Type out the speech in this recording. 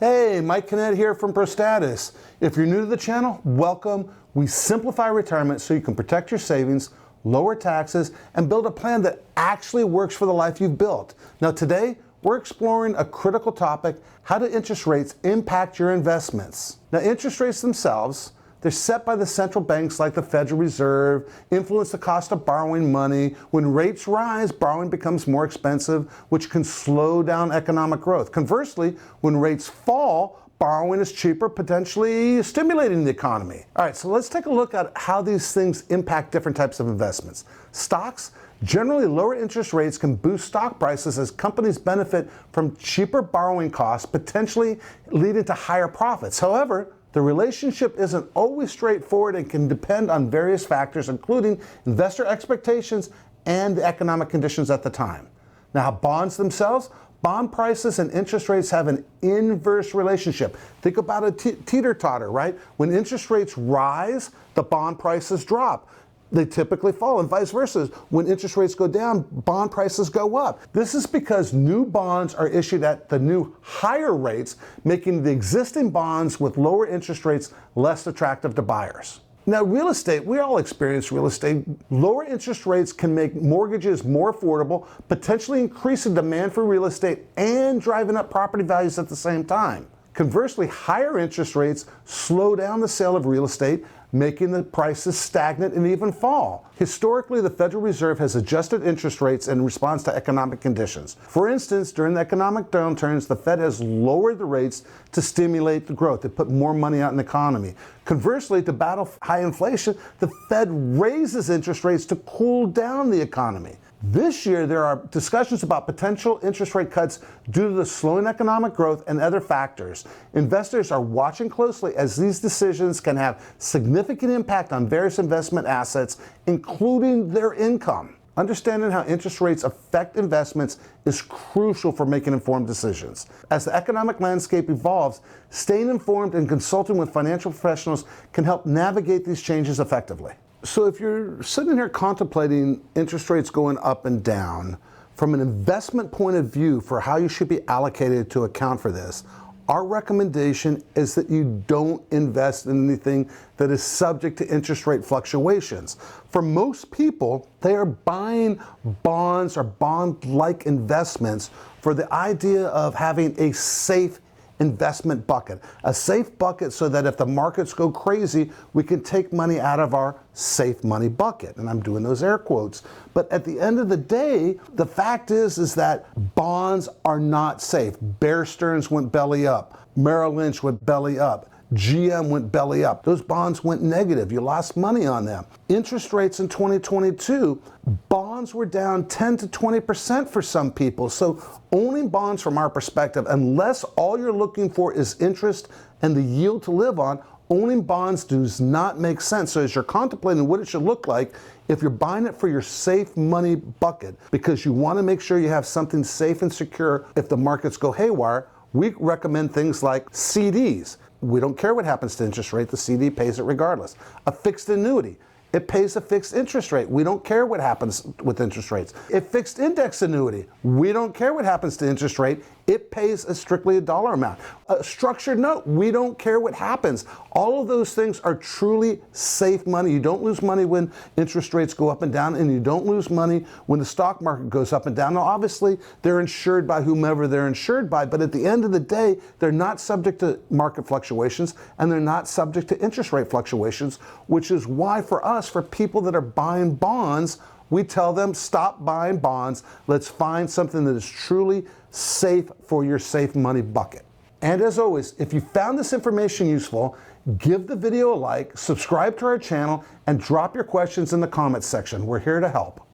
Hey, Mike Kinnett here from Prostatis. If you're new to the channel, welcome. We simplify retirement so you can protect your savings, lower taxes, and build a plan that actually works for the life you've built. Now today, we're exploring a critical topic: how do interest rates impact your investments? Now interest rates themselves, they're set by the central banks like the Federal Reserve, influence the cost of borrowing money. When rates rise, borrowing becomes more expensive, which can slow down economic growth. Conversely, when rates fall, borrowing is cheaper, potentially stimulating the economy. All right, so let's take a look at how these things impact different types of investments. Stocks, generally lower interest rates can boost stock prices as companies benefit from cheaper borrowing costs, potentially leading to higher profits. However, the relationship isn't always straightforward and can depend on various factors, including investor expectations and the economic conditions at the time. Now, bonds themselves, bond prices and interest rates have an inverse relationship. Think about a teeter-totter, right? When interest rates rise, the bond prices drop. They typically fall, and vice versa. When interest rates go down, bond prices go up. This is because new bonds are issued at the new higher rates, making the existing bonds with lower interest rates less attractive to buyers. Now, real estate, we all experience real estate. Lower interest rates can make mortgages more affordable, potentially increasing demand for real estate and driving up property values at the same time. Conversely, higher interest rates slow down the sale of real estate, making the prices stagnant and even fall. Historically, the Federal Reserve has adjusted interest rates in response to economic conditions. For instance, during the economic downturns, the Fed has lowered the rates to stimulate the growth. They put more money out in the economy. Conversely, to battle high inflation, the Fed raises interest rates to cool down the economy. This year, there are discussions about potential interest rate cuts due to the slowing economic growth and other factors. Investors are watching closely as these decisions can have significant impact on various investment assets, including their income. Understanding how interest rates affect investments is crucial for making informed decisions. As the economic landscape evolves, staying informed and consulting with financial professionals can help navigate these changes effectively. So if you're sitting here contemplating interest rates going up and down, from an investment point of view for how you should be allocated to account for this, our recommendation is that you don't invest in anything that is subject to interest rate fluctuations. For most people, they are buying bonds or bond-like investments for the idea of having a safe investment bucket, a safe bucket so that if the markets go crazy, we can take money out of our safe money bucket. And I'm doing those air quotes. But at the end of the day, the fact is that bonds are not safe. Bear Stearns went belly up. Merrill Lynch went belly up. GM went belly up. Those bonds went negative. You lost money on them. Interest rates in 2022, bonds were down 10 to 20% for some people. So owning bonds from our perspective, unless all you're looking for is interest and the yield to live on, owning bonds does not make sense. So as you're contemplating what it should look like, if you're buying it for your safe money bucket, because you want to make sure you have something safe and secure if the markets go haywire, we recommend things like CDs. We don't care what happens to interest rate, the CD pays it regardless. A fixed annuity, it pays a fixed interest rate. We don't care what happens with interest rates. A fixed index annuity, we don't care what happens to interest rate, it pays strictly a dollar amount. A structured note, we don't care what happens. All of those things are truly safe money. You don't lose money when interest rates go up and down, and you don't lose money when the stock market goes up and down. Now, obviously, they're insured by whomever they're insured by, but at the end of the day, they're not subject to market fluctuations, and they're not subject to interest rate fluctuations, which is why for us, for people that are buying bonds, we tell them stop buying bonds. Let's find something that is truly safe for your safe money bucket. And as always, if you found this information useful, give the video a like, subscribe to our channel, and drop your questions in the comments section. We're here to help.